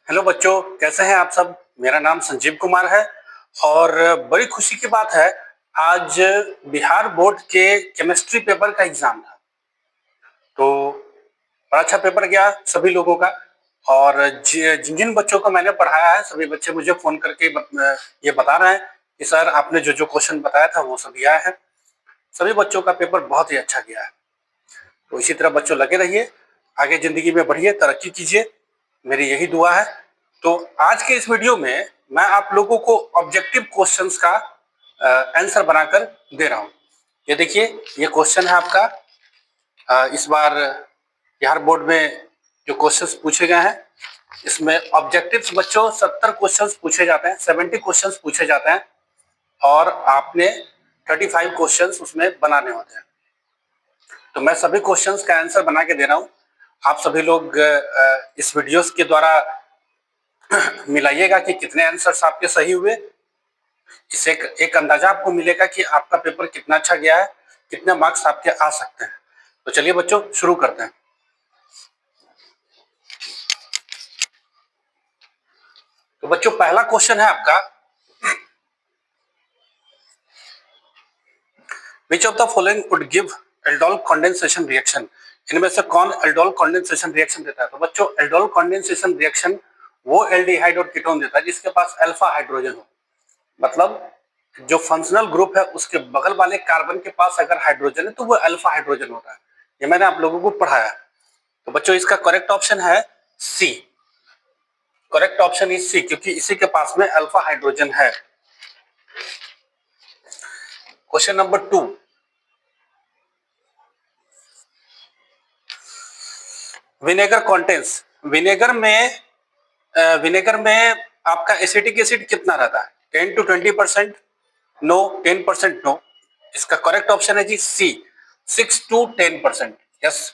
Hello बच्चों, कैसे हैं आप सब। मेरा नाम संजीव कुमार है और बड़ी खुशी की बात है, आज बिहार बोर्ड के केमिस्ट्री पेपर का एग्जाम था। तो बड़ा अच्छा पेपर गया सभी लोगों का। और जिन जिन बच्चों को मैंने पढ़ाया है सभी बच्चे मुझे फोन करके ये बता रहे हैं कि सर आपने जो जो क्वेश्चन बताया था वो सब आया है। सभी बच्चों का पेपर बहुत ही अच्छा गया है। तो इसी तरह बच्चों लगे रहिए, आगे जिंदगी में बढ़िए, तरक्की कीजिए, मेरी यही दुआ है। तो आज के इस वीडियो में मैं आप लोगों को ऑब्जेक्टिव क्वेश्चंस का आंसर बनाकर दे रहा हूं। ये देखिए, ये क्वेश्चन है आपका। इस बार बिहार बोर्ड में जो क्वेश्चंस पूछे गए हैं, इसमें ऑब्जेक्टिव्स बच्चों 70 क्वेश्चंस पूछे जाते हैं, 70 क्वेश्चंस पूछे जाते हैं और आपने 35 क्वेश्चंस उसमें बनाने होते हैं। तो मैं सभी क्वेश्चंस का आंसर बना के दे रहा हूं। आप सभी लोग इस वीडियोस के द्वारा मिलाइएगा कि कितने आंसर्स आपके सही हुए। इससे एक अंदाजा आपको मिलेगा कि आपका पेपर कितना अच्छा गया है, कितने मार्क्स आपके आ सकते हैं। तो चलिए बच्चों शुरू करते हैं। तो बच्चों पहला क्वेश्चन है आपका, which of the following would give aldol condensation reaction. इनमें से कौन एल्डोल कंडेंसेशन रिएक्शन देता है। तो बच्चों एल्डोल कंडेंसेशन रिएक्शन वो एल्डिहाइड और कीटोन देता है जिसके पास अल्फा हाइड्रोजन हो। मतलब जो फंक्शनल ग्रुप है उसके बगल वाले कार्बन के पास अगर हाइड्रोजन है तो वो अल्फा हाइड्रोजन होता है। ये मैंने आप लोगों को पढ़ाया। तो बच्चों इसका करेक्ट ऑप्शन है सी। करेक्ट ऑप्शन इज सी, क्योंकि इसी के पास में अल्फा हाइड्रोजन है। Question number 2, vinegar contains. Vinegar में आपका एसिटिक एसिड कितना रहता है, 10 to 20%, नो 10% नो। इसका करेक्ट ऑप्शन है जी सी, 6 to 10%। यस,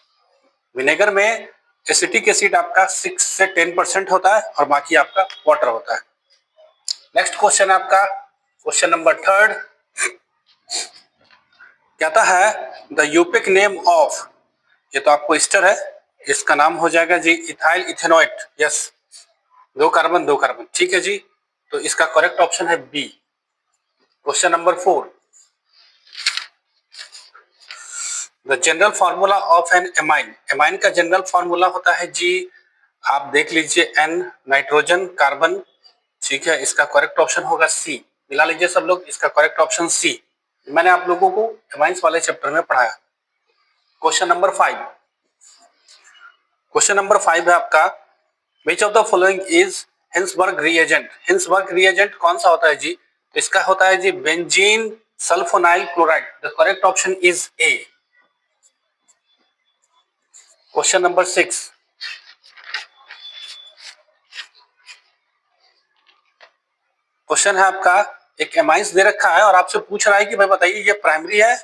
विनेगर में एसिटिक एसिड आपका 6 से 10% होता है और बाकी आपका वाटर होता है। नेक्स्ट क्वेश्चन आपका, क्वेश्चन नंबर 3 कहता है द यूपिक नेम ऑफ, ये तो आपको ईस्टर है, इसका नाम हो जाएगा जी इथाइल इथेनोएट। यस, दो कार्बन, ठीक है जी। तो इसका करेक्ट ऑप्शन है B. Question number 4, the general formula of an amine. Amine का जनरल फॉर्मूला होता है जी, आप देख लीजिए, एन नाइट्रोजन कार्बन, ठीक है। इसका करेक्ट ऑप्शन होगा सी। मिला लीजिए सब लोग, इसका करेक्ट ऑप्शन सी। मैंने आप लोगों को एमाइंस वाले चैप्टर में पढ़ाया। क्वेश्चन नंबर 5, क्वेश्चन नंबर 5 है आपका, which of the following is Hinsberg reagent. Hinsberg reagent कौन सा होता है जी, तो इसका होता है जी benzene sulphonyl chloride. The correct option is A. Question number 6, question है आपका, एक एमाइंस दे रखा है और आपसे पूछ रहा है कि भाई बताइए ये प्राइमरी है,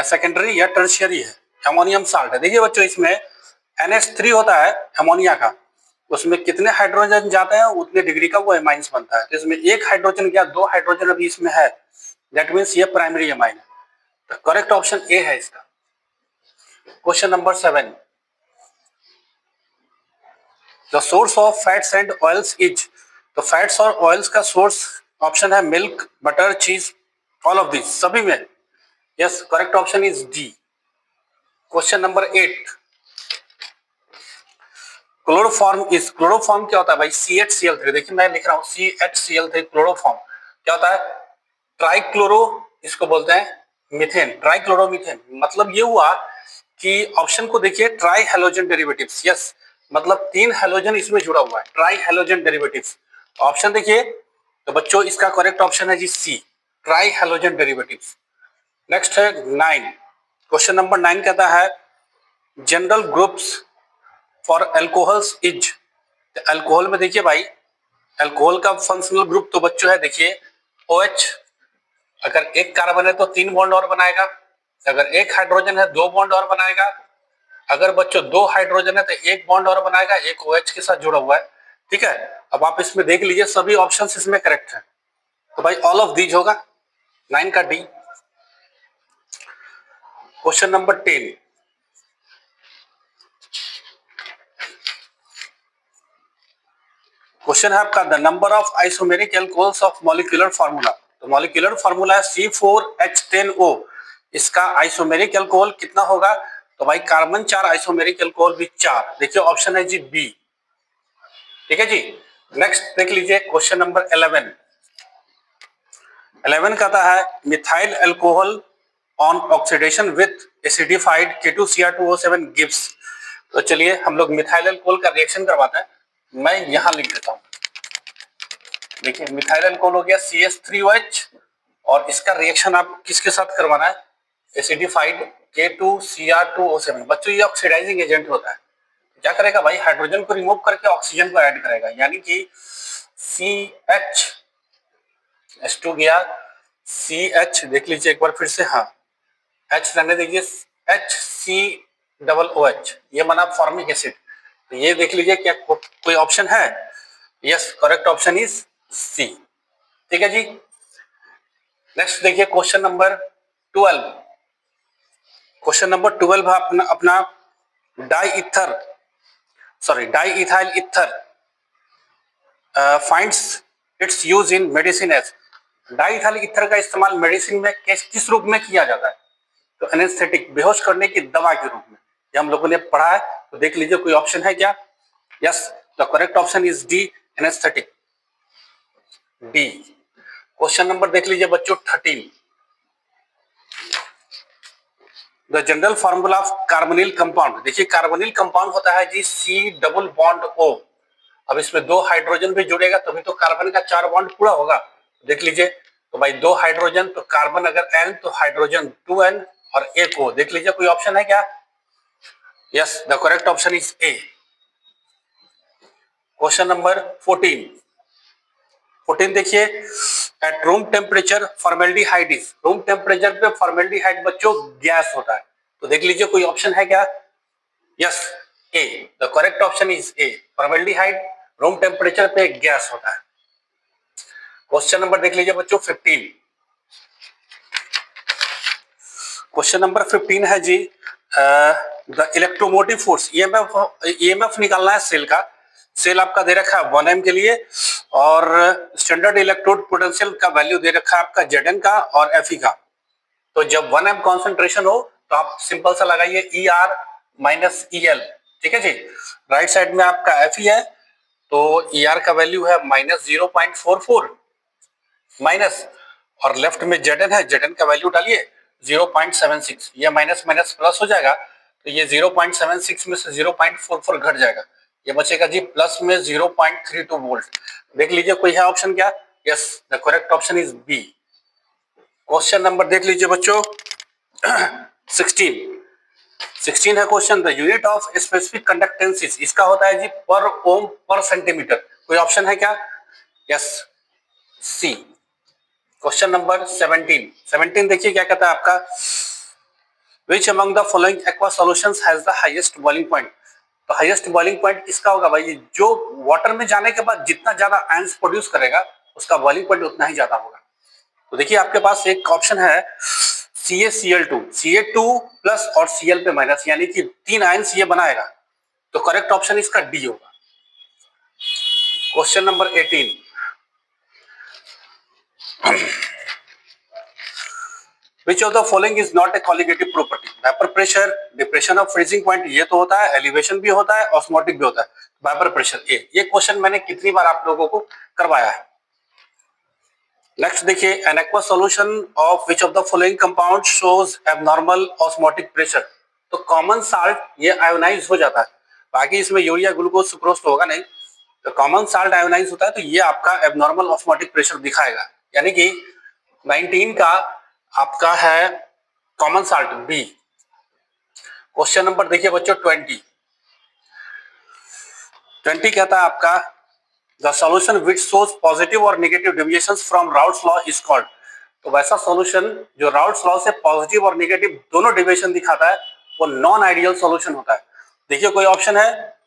सेकेंडरी या टर्शियरी है। अमोनियम साल्ट है। देखिए बच्चों, इसमें NH3 होता है अमोनिया का, उसमें कितने हाइड्रोजन जाते हैं उतने डिग्री का वो एमाइंस बनता है। तो इसमें एक हाइड्रोजन या दो हाइड्रोजन अभी इसमें है, दैट मीन्स ये प्राइमरी एमाइन है। तो करेक्ट ऑप्शन ए है इसका। Question number 7, the source of fats and oils is. तो फैट्स और ऑयल्स का सोर्स ऑप्शन है मिल्क, बटर, चीज, ऑल ऑफ दिस, सभी में। Yes, correct option is D. Question number 8, chloroform is. Chloroform क्या होता है भाई, CHCl3। देखिए मैं लिख रहा हूँ CHCl3 क्लोरोफॉर्म क्या होता है, ट्राइक्लोरो, इसको बोलते हैं मीथेन, ट्राइक्लोरोमीथेन। मतलब ये हुआ कि ऑप्शन को देखिए, ट्राई हेलोजन डेरिवेटिव्स। यस, मतलब 3 हेलोजन इसमें जुड़ा हुआ है, ट्राई हेलोजन डेरिवेटिव्स। ऑप्शन देखिए, तो बच्चों इसका करेक्ट ऑप्शन है जी सी, ट्राई हेलोजन डेरिवेटिव्स। नेक्स्ट है 9, क्वेश्चन नंबर 9 कहता है general groups for alcohols is. Alcohol में देखिए भाई, अल्कोहल का फंक्शनल ग्रुप तो बच्चों है देखिए OH। अगर एक कार्बन है तो 3 बॉन्ड और बनाएगा, अगर एक हाइड्रोजन है 2 बॉन्ड और बनाएगा, अगर बच्चों 2 हाइड्रोजन है तो 1 बॉन्ड और बनाएगा, एक OH के साथ जुड़ा हुआ है, ठीक है। अब आप इसमें देख लीजिए सभी ऑप्शन इसमें करेक्ट है, तो भाई ऑल ऑफ दीज होगा, 9 का डी। क्वेश्चन नंबर 10, क्वेश्चन है आपका the number of isomeric alcohols of molecular formula. तो मॉलिक्यूलर फार्मूला है C4H10O। इसका आइसोमेरिक एल्कोहल कितना होगा? तो भाई कार्बन 4, आइसोमेरिक एल्कोहल भी 4। देखिए ऑप्शन है जी बी। ठीक है जी। नेक्स्ट देख लीजिए क्वेश्चन नंबर 11। 11 कहता है methyl alcohol on oxidation with acidified K2Cr2O7 gives. तो चलिए हम लोग मिथाइल एल्कोहल का रिएक्शन करवाते हैं। मैं यहां लिख देता हूं। देखिए मिथाइल एल्कोहल हो गया CH3OH और इसका रिएक्शन आप किसके साथ करवाना है? Acidified K2Cr2O7। बच्चों ये ऑक्सीडाइजिंग एजेंट होता है। क्या करेगा भाई? हाइड्रोजन को रिमूव करके ऑक्सीजन को ऐड करेगा, यानी कि CH गया CH, देख लीजिए एक बार फिर से, हाँ H रहने दीजिए, HCOOH, ये बना फॉर्मिक एसिड। तो ये देख लीजिए क्या कोई ऑप्शन है? Yes, correct option is C. ठीक है जी। नेक्स्ट देखिए क्वेश्चन नंबर 12। क्वेश्चन नंबर 12 है अपना diethyl ether finds its use in medicine as. Diethyl ether का इस्तेमाल मेडिसिन में किस रूप में किया जाता है? तो एनेस्थेटिक, बेहोश करने की दवा के रूप में। ये हम लोगों ने पढ़ा है। तो देख लीजिए कोई ऑप्शन है क्या? Yes, the correct option is D, anaesthetic, D. Question number देख लीजिए बच्चों 13। The general formula of carbonyl compound. देखिए कार्बोनिल कंपाउंड होता है जी C डबल बॉन्ड O। अब इसमें 2 हाइड्रोजन भी जुड़ेगा तभी तो कार्बन का 4 बॉन्ड पूरा होगा। देख लीजिए, तो भाई 2 हाइड्रोजन, तो कार्बन अगर N तो हाइड्रोजन 2N और एक O। देख लीजिए कोई ऑप्शन है क्या? Yes, the correct option is A. Question number 14। 14 देखिए, at room temperature formaldehyde is. Room temperature पे फॉर्मेल्डिहाइड बच्चों गैस होता है। तो देख लीजिए कोई ऑप्शन है क्या? Yes, A, the correct option is A. Formaldehyde room temperature पे गैस होता है। क्वेश्चन नंबर देख लीजिए बच्चों 15। क्वेश्चन नंबर 15 है जी द इलेक्ट्रोमोटिव फोर्स। ईएमएफ निकालना है सेल का। सेल आपका दे रखा है 1 m के लिए और स्टैंडर्ड इलेक्ट्रोड पोटेंशियल का वैल्यू दे रखा है आपका Zn का और Fe का। तो जब 1 m कॉन्सेंट्रेशन हो तो आप सिंपल सा लगाइए ER माइनस EL। ठीक है जी। राइट साइड में आपका Fe है तो ER का वैल्यू है -0.44 माइनस, और लेफ्ट में Zn है, Zn का वैल्यू डालिए 0.76। ये माइनस माइनस प्लस हो जाएगा तो ये 0.76 में से 0.44 घट जाएगा। ये बचेगा जी प्लस में 0.32 वोल्ट। देख लीजिए कोई है ऑप्शन क्या? Yes, the correct option is B. Question number देख लीजिए बच्चों 16 है question. The unit of specific conductance, इसका होता है जी पर ओम पर सेंटीमीटर। कोई ऑप्शन है क्या? यस, सी। क्वेश्चन नंबर 17 देखिए क्या कहता है आपका, विच among the following aqua solutions has the highest boiling point. तो हाईएस्ट बॉइलिंग पॉइंट किसका होगा भाई? जो वाटर में जाने के बाद जितना ज्यादा आयंस प्रोड्यूस करेगा उसका बॉइलिंग पॉइंट उतना ही ज्यादा होगा। तो देखिए आपके पास एक ऑप्शन है CaCl2, Ca2 प्लस और Cl पे माइनस, यानी कि 3 आयंस ये बनाएगा। तो करेक्ट ऑप्शन इसका डी होगा। Question number 18। Which of the following is not a colligative property? Vapour pressure, depression of freezing point, ये तो होता है, एलिवेशन भी होता है, ऑस्मोटिक भी होता है। वेपर प्रेशर ए। ये क्वेश्चन मैंने कितनी बार आप लोगों को करवाया है। नेक्स्ट देखिए, N aqua solution of which of the following compound shows abnormal osmotic pressure. तो कॉमन साल्ट ये आयोनाइज हो जाता है, बाकी इसमें यूरिया, ग्लूकोज, सुक्रोज तो होगा नहीं। तो कॉमन साल्ट आयोनाइज होता है तो ये आपका एबनॉर्मल ऑस्मोटिक प्रेशर दिखाएगा, यानी कि 19 का आपका है common salt B. Question number देखिए बच्चों 20 कहता है आपका the solution which shows positive और negative deviations from Raoult's law is called. तो वैसा सॉल्यूशन जो राउट्स लॉ से पॉजिटिव और नेगेटिव दोनों डेविएशन दिखाता है वो नॉन आइडियल सॉल्यूशन होता है। देखिए कोई ऑप्शन है?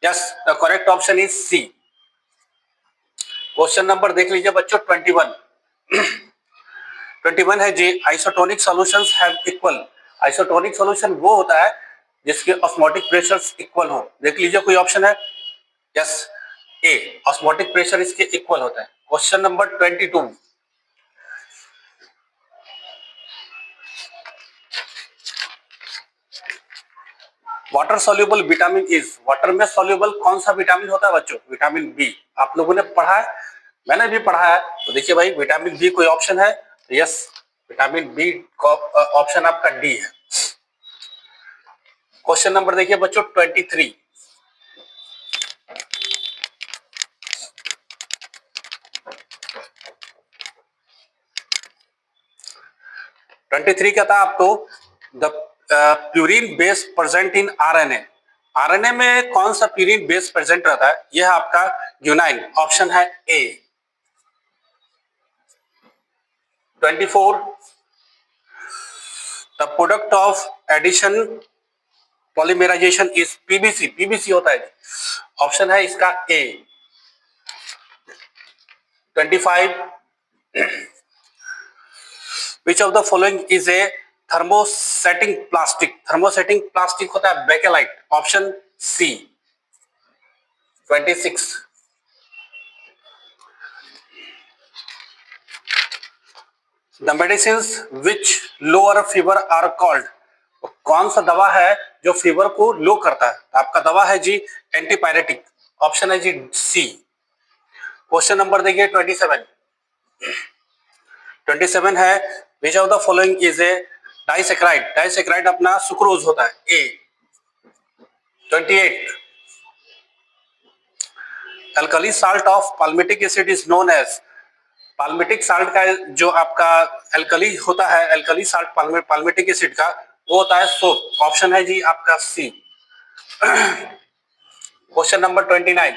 Yes, the correct option is C. Question number देख लीजिए बच्चों 21 है जी isotonic solutions have equal. Isotonic solution वो होता है जिसके ऑस्मोटिक प्रेशर्स इक्वल हो। देख लीजिए कोई ऑप्शन है? यस, ए, ऑस्मोटिक प्रेशर इसके इक्वल होता है। Question number 22, water soluble vitamin is, water में सोल्यूबल कौन सा विटामिन होता है बच्चों? Vitamin B. आप लोगों ने पढ़ा है, मैंने भी पढ़ा है। तो देखिए भाई, विटामिन बी कोई ऑप्शन है? यस, विटामिन बी ऑप्शन आपका डी है। क्वेश्चन नंबर देखिए बच्चों 23, कहता है आपको the purine base present in RNA, RNA में कौन सा प्यूरिन बेस प्रेजेंट रहता है? यह आपका ग्यूनाइन, ऑप्शन है A. 24, the product of addition polymerisation is PVC, PVC होता है, ऑप्शन है इसका ए। 25, which of the following is a thermosetting plastic, thermosetting plastic होता है bakelite, option C. 26, the medicines which lower fever are called, कौन सा दवा है जो फीवर को लो करता है? आपका दवा है जी एंटीपायरेटिक, ऑप्शन है जी सी। क्वेश्चन नंबर देखिए 27, 27 है which of the following is a disaccharide, disaccharide अपना सुक्रोज होता है, A. 28, alkali salt of palmitic acid is known as, palmitic salt का जो आपका अल्कली होता है, अल्कली साल्ट पाल्मिटिक एसिड का, वो होता है सोप, ऑप्शन है जी आपका C. Question number 29,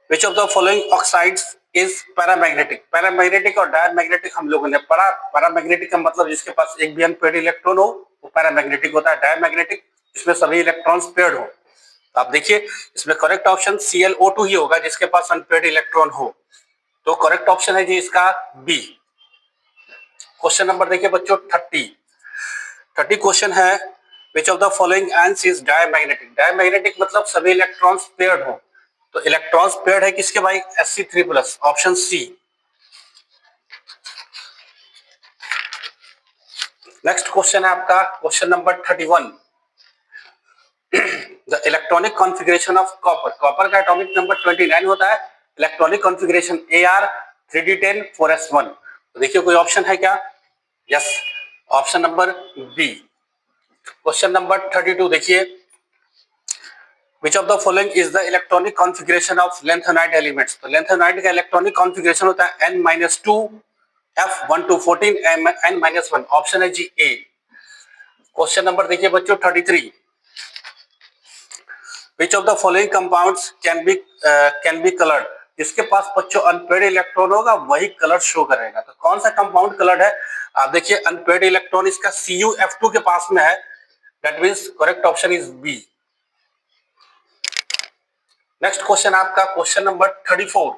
which of the following oxides is paramagnetic, paramagnetic और डायमैग्नेटिक हम लोगों ने पढ़ा। पैरामैग्नेटिक का मतलब जिसके पास एक भी अनपेयर्ड इलेक्ट्रॉन हो वो पैरामैग्नेटिक होता है। डायमैग्नेटिक इसमें सभी इलेक्ट्रॉन्स पेयर्ड हो। तो आप देखिए इसमें करेक्ट ऑप्शन ClO2 ही होगा जिसके पास अनपेयर्ड इलेक्ट्रॉन हो। तो करेक्ट ऑप्शन है जी इसका बी। क्वेश्चन नंबर देखिए बच्चों 30 क्वेश्चन है which of the following ions is diamagnetic, diamagnetic मतलब सभी इलेक्ट्रॉन्स पेयर्ड हो। तो इलेक्ट्रॉन्स पेयर्ड है किसके भाई? Sc3+, option C. Next question है आपका question number 31, the electronic configuration of copper, copper का एटॉमिक नंबर 29 होता है। Electronic configuration Ar 3d10 4s1। तो देखिए कोई ऑप्शन है क्या? Yes, option number B. Question number 32 देखिए, which of the following is the electronic configuration of lanthanide elements, तो lanthanide का इलेक्ट्रॉनिक कॉन्फ़िगरेशन होता है n-2 f1 n-1, ऑप्शन है जी ए। क्वेश्चन नंबर देखिए बच्चों 33, which of the following compounds can be colored, जिसके पास बच्चों अनपेयर्ड इलेक्ट्रॉन होगा वही कलर शो करेगा। तो कौन सा कंपाउंड कलर्ड है? आप देखिए अनपेयर्ड इलेक्ट्रॉन इसका CuF2 के पास में है, that means correct option is B. Next question आपका क्वेश्चन नंबर 34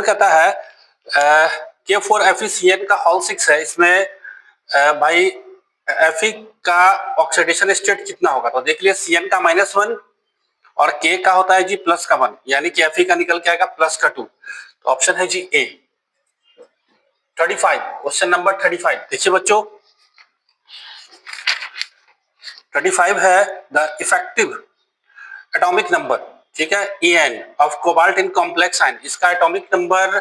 कहता है K4FeCN का होल 6 है, इसमें भाई Fe का ऑक्सीडेशन स्टेट कितना होगा? तो देख लिया Cn का -1 और K का होता है जी प्लस का 1, यानी कि Fe का निकल के आएगा प्लस का 2। तो ऑप्शन है जी ए। 35 क्वेश्चन नंबर 35 देखिए बच्चों 35 है द इफेक्टिव एटॉमिक नंबर, ठीक है, En of cobalt in complex ion, इसका एटॉमिक नंबर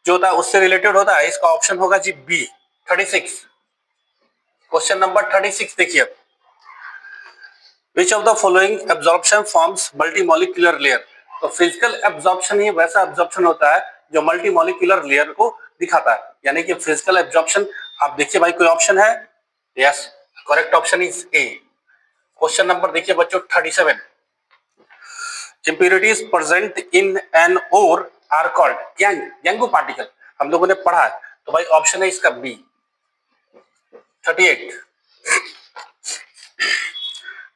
जो होता है उससे रिलेटेड होता है, इसका ऑप्शन होगा जी बी। 36 क्वेश्चन नंबर 36 देखिए, which of the following absorption forms multimolecular layer, तो फिजिकल एब्जॉर्प्शन ही वैसा एब्जॉर्प्शन होता है जो मल्टीमॉलिक्यूलर लेयर को दिखाता है, यानी कि फिजिकल एब्जॉर्प्शन। आप देखिए भाई कोई ऑप्शन है? Yes, correct option is A. Question number देखिए बच्चों 37, impurities present in an ore are called Yang particle, हम लोगों ने पढ़ा है, तो भाई ऑप्शन है इसका B. 38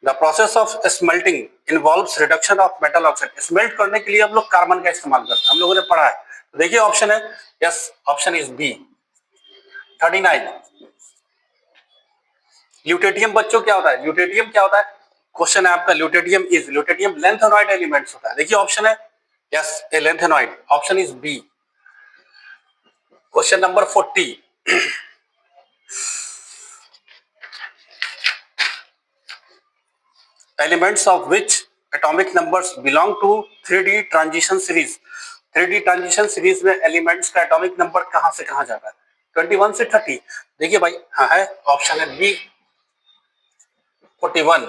the process of smelting involves reduction of metal oxide, smelt करने के लिए हम लोग कार्बन का इस्तेमाल करते हैं, हम लोगों ने पढ़ा है, तो देखिए ऑप्शन है yes, option is B. 39 lutetium बच्चों क्या होता है? ल्यूटेटियम क्या होता है? क्वेश्चन है आपका, ल्यूटेटियम लेंथेनॉइड एलिमेंट्स होता है। देखिए ऑप्शन है yes a lanthanoid, option is B. Question number 40, elements of which atomic numbers belong to 3D transition series? 3D transition series में एलिमेंट्स का एटॉमिक नंबर कहां से कहां जाता है? 21 से 30। देखिए भाई, हाँ है, ऑप्शन है B 41।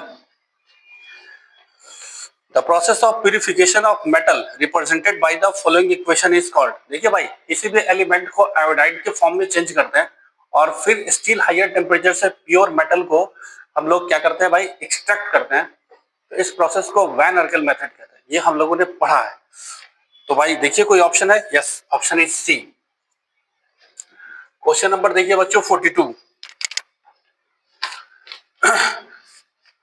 The process of purification of metal represented by the following equation is called. देखिए भाई, किसी भी एलिमेंट को आयोडाइड के फॉर्म में चेंज करते हैं और फिर स्टील हायर टेम्परेचर से प्योर मेटल को हम लोग क्या करते हैं भाई, एक्सट्रैक्ट करते हैं। तो इस प्रोसेस को वैन अर्गल मेथड कहते हैं, ये हम लोगों ने पढ़ा है। तो भाई देखिए कोई ऑप्शन है? Yes, option is C. Question number देखिए बच्चों 42,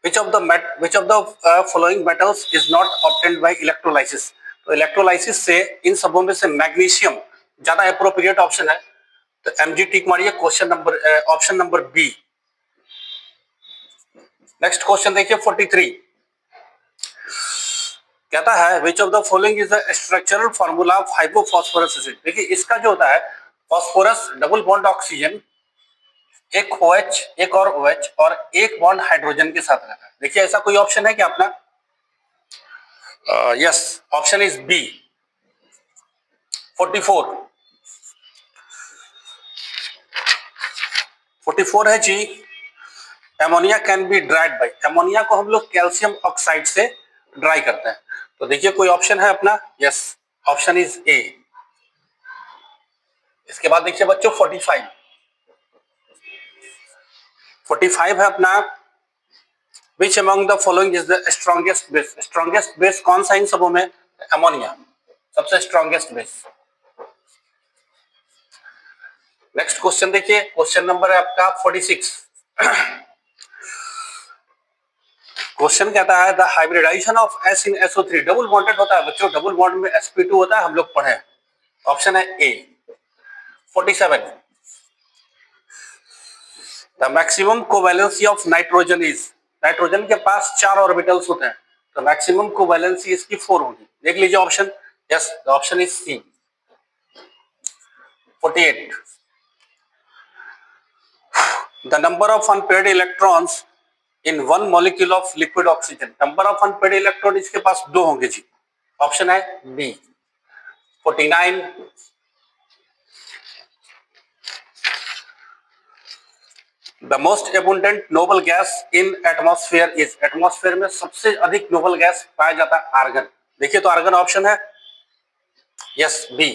which of the following metals is not obtained by electrolysis? तो इलेक्ट्रोलाइसिस से इन सबों में से मैग्नीशियम ज्यादा एप्रोप्रिएट ऑप्शन है, तो एमजी टिक मारिए। Question number option number B. Next question देखिए 43, कहता है which of the following is the structural formula of hypophosphorous acid. देखिए इसका जो होता है, फॉस्फोरस डबल बॉन्ड ऑक्सीजन, एक OH, एक और OH और एक बॉन्ड हाइड्रोजन के साथ रहता है। देखिए ऐसा कोई ऑप्शन है क्या अपना? Yes, option is B 44। 44 है जी, ammonia can be dried by. Ammonia को हम लोग कैल्शियम ऑक्साइड से ड्राई करते हैं। तो देखिए कोई ऑप्शन है अपना? Yes, option is A. इसके बाद देखिए बच्चों 45। 45 है अपना, which among the following is the strongest base. Strongest base कौन सा इन सबों में? अमोनिया सबसे स्ट्रॉन्गेस्ट बेस। नेक्स्ट क्वेश्चन देखिए, क्वेश्चन नंबर है आपका 46। क्वेश्चन कहता है the hybridisation of S in SO3। Double bonded होता है बच्चों, डबल बॉन्ड में sp2 होता है, हम लोग पढ़े। ऑप्शन है ए 47। The maximum covalency of nitrogen is. Nitrogen के पास 4 ऑर्बिटल्स होते हैं, तो मैक्सिमम कोवैलेंसी इसकी 4 होगी। देख लीजिए option. Yes, the option is C 48। The number of unpaired electrons in one molecule of liquid oxygen. Number of unpaired electron इसके पास 2 होंगे जी, ऑप्शन है B 49। The most abundant noble gas in atmosphere is. Atmosphere में सबसे अधिक noble gas पाया जाता है आर्गन। देखिए तो आर्गन ऑप्शन है यस बी।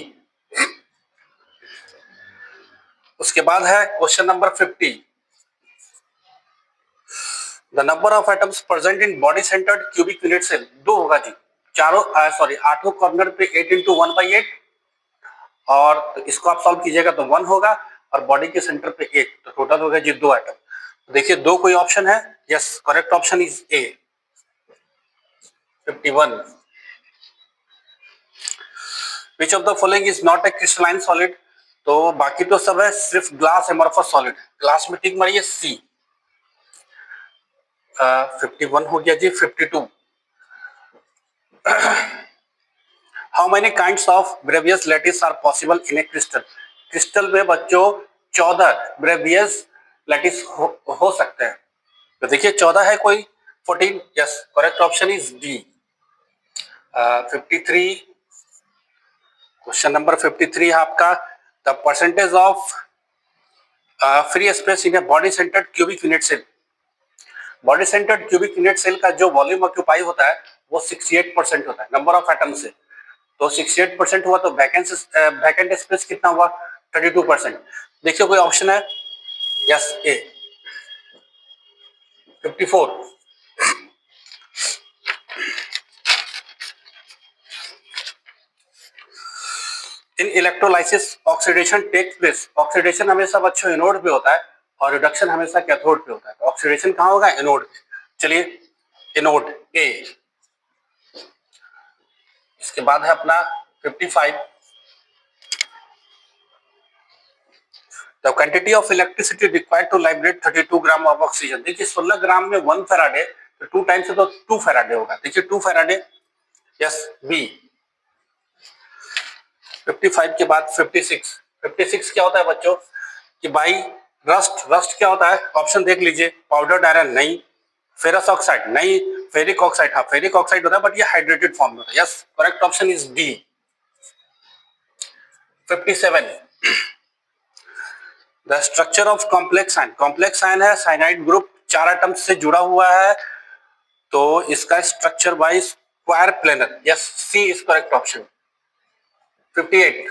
उसके बाद है question number 50। The number of atoms present in body centred cubic unit cell. 2 होगा जी, चारों सॉरी 8 कॉर्नर पे 8 इंटू 1/8, और तो इसको आप सॉल्व कीजिएगा तो 1 होगा, और बॉडी के सेंटर पे 8, तो टोटल हो गया जी 2 एटम। देखिए 2 कोई ऑप्शन है? Yes, correct option is A 51। Which of the following is not a crystalline solid. तो बाकी तो सब है, सिर्फ ग्लास एमॉर्फस सॉलिड। ग्लास में टिक मारिए सी। 51 हो गया जी 52। How many kinds of Bravais lattice are possible in a crystal. Crystal में बच्चों 14 ब्रेवियस लैटिस हो सकते हैं। तो देखिए 14 है कोई 14। Yes, correct option is D 53। Question number 53 है आपका, the percentage of free space in a body centred cubic unit cell. Body centred cubic unit cell का जो वॉल्यूम ऑक्यूपाई होता है वो 68% होता है नंबर ऑफ एटम से। तो 68% हुआ, तो वैकेंट स्पेस कितना हुआ? 32%। देखिए कोई ऑप्शन है? Yes A 54। In electrolysis oxidation takes place. Oxidation हमेशा बच्चों एनोड पे होता है और रिडक्शन हमेशा कैथोड पे होता है। तो ऑक्सीडेशन कहाँ होगा? एनोड पे। चलिए एनोड ए। इसके बाद है अपना 55। The quantity of electricity required to liberate 32 gram of oxygen. देखिए 16 ग्राम में 1 फैराडे, तो 2 टाइम्स है तो 2 फैराडे होगा। देखिए 2 फैराडे, यस बी। 55 के बाद 56। 56 क्या होता है बच्चों कि भाई रस्ट क्या होता है, ऑप्शन देख लीजिए। पाउडर्ड आयरन नहीं, फेरस ऑक्साइड नहीं, फेरिक ऑक्साइड, हाँ फेरिक ऑक्साइड होता है बट ये हाइड्रेटेड फॉर्म में होता है। Yes correct option is D. 57 the structure of complex ion. Complex ion है, साइनाइड ग्रुप 4 एटम्स से जुड़ा हुआ है, तो इसका structure by square planar. Yes C is correct option. 58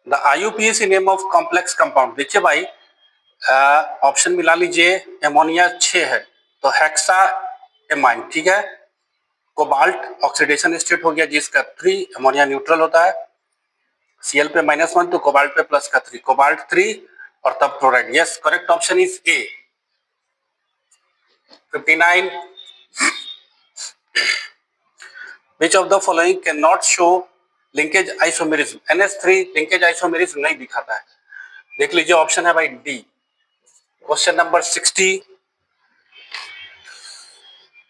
the IUPAC name of complex compound. देखिए भाई ऑप्शन मिला लीजिए, एमोनिया 6 है तो हेक्सा एमाइन, ठीक है। कोबाल्ट ऑक्सीडेशन स्टेट हो गया जिसका 3, एमोनिया न्यूट्रल होता है। Cl पे -1 तो कोबाल्ट पे प्लस का 3, कोबाल्ट 3 और तब chloride. Yes correct option is A. 59 which of the following can not show linkage isomerism. NH3 linkage isomerism नहीं दिखाता है। देख लीजिए ऑप्शन है भाई डी। क्वेश्चन नंबर 60,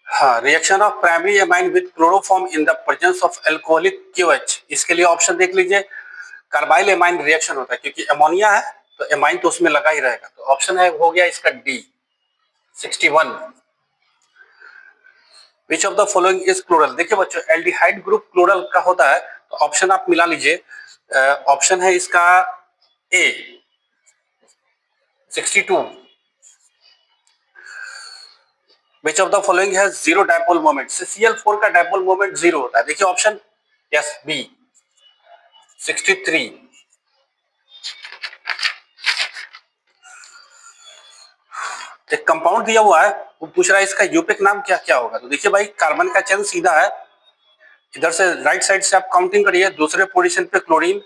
हाँ reaction of primary amine with chloroform in the presence of alcoholic QH। इसके लिए ऑप्शन देख लीजिए, कार्बाइल एमाइन रिएक्शन होता है क्योंकि अमोनिया है तो एमाइन तो उसमें लगा ही रहेगा, तो ऑप्शन है हो गया इसका D. 61 which of the following is chloral. देखिए बच्चों एल्डिहाइड ग्रुप क्लोरल का होता है, तो ऑप्शन आप मिला लीजिए। ऑप्शन है इसका ए 62 विच of the following has zero dipole moment. Cl4 का डायपोल मोमेंट 0 होता है। देखिए ऑप्शन यस बी 63 एक कंपाउंड दिया हुआ है, वो पूछ रहा है इसका यूपिक नाम क्या क्या होगा। तो देखिए भाई कार्बन का चेन सीधा है, इधर से राइट साइड से आप काउंटिंग करिए, दूसरे पोजीशन पे क्लोरीन,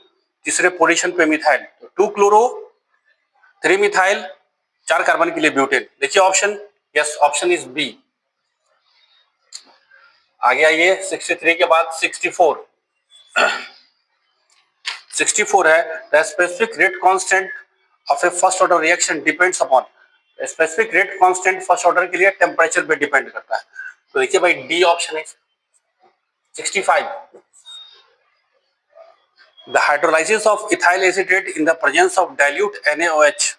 तीसरे पोजीशन पे मिथाइल, तो 2 क्लोरो 3 मिथाइल 4 कार्बन के लिए ब्यूटेन। देखिए option yes option is B. आगे आइए 63 के बाद 64 है the specific rate constant of a first order reaction depends upon. Specific rate constant first order के लिए टेम्परेचर पे डिपेंड करता है, तो देखिए भाई डी ऑप्शन है। 65 the hydrolysis of ethyl acetate in the presence of dilute NaOH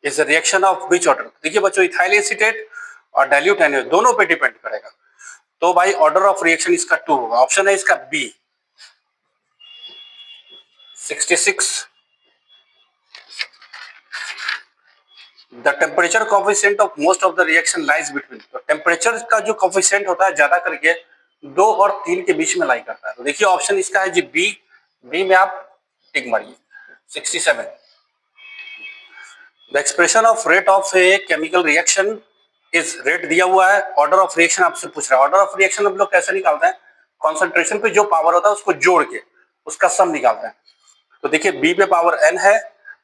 is a reaction of which order. देखिए बच्चों इथाइल एसीटेट और डाइल्यूट NaOH दोनों पे डिपेंड करेगा, तो भाई ऑर्डर ऑफ रिएक्शन इसका 2 होगा। ऑप्शन है इसका B. 66 the temperature coefficient of most of the reaction lies between. तो टेम्परेचर का जो कोफिशिएंट होता है ज्यादा करके 2 और 3 के बीच में लाई करता है, तो देखिए ऑप्शन इसका है जी बी। बी में आप टिक मारिए। 67 the expression of rate of a chemical reaction is, rate दिया हुआ है, ऑर्डर ऑफ रिएक्शन आपसे पूछ रहा है। ऑर्डर ऑफ रिएक्शन हम लोग कैसे निकालते हैं, कॉन्सेंट्रेशन पे जो पावर होता है उसको जोड़ के उसका सम निकालते हैं। तो देखिए बी पे पावर n है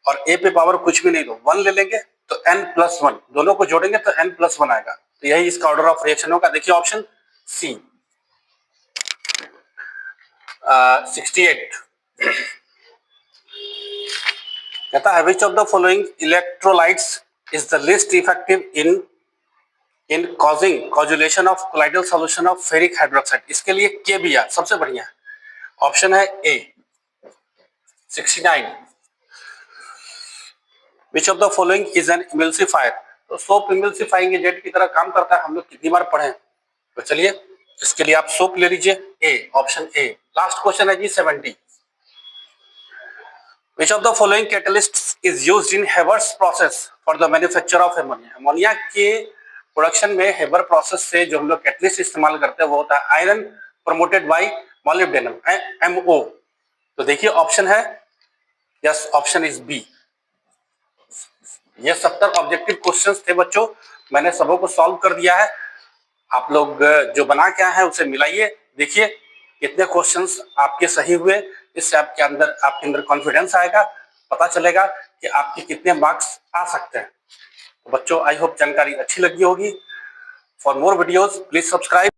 और ए पे पावर कुछ भी नहीं, तो 1 ले लेंगे तो n+1, दोनों को जोड़ेंगे तो n+1 आएगा, तो यही इसका ऑर्डर ऑफ रिएक्शन होगा। देखिए ऑप्शन सी। 68 कहता है which of the following electrolytes is the least effective in causing coagulation of colloidal solution of ferric hydroxide. इसके लिए KBr सबसे बढ़िया है, ऑप्शन है A. 69 which of the following is an emulsifier. तो सोप इमल्सिफाइंग एजेंट की तरह काम करता है, हम लोग कितनी बार पढ़े, तो चलिए इसके लिए आप सोप ले लीजिए, A option A. Last question है जी 70 विच of the following catalyst is used in Haber's process for the manufacture of ammonia. Ammonia के प्रोडक्शन में हेबर प्रोसेस से जो हम लोग कैटलिस्ट इस्तेमाल करते हैं वो होता है iron promoted by molybdenum MO। तो देखिए ऑप्शन है यस ऑप्शन इज बी। ये 70 ऑब्जेक्टिव क्वेश्चंस थे बच्चों, मैंने सबों को सॉल्व कर दिया है। आप लोग जो बना के आए हैं उसे मिलाइए, देखिए कितने क्वेश्चंस आपके सही हुए, इससे आपके अंदर कॉन्फिडेंस आएगा, पता चलेगा कि आपके कितने मार्क्स आ सकते हैं। तो बच्चों आई होप जानकारी अच्छी लगी होगी। For more videos please subscribe.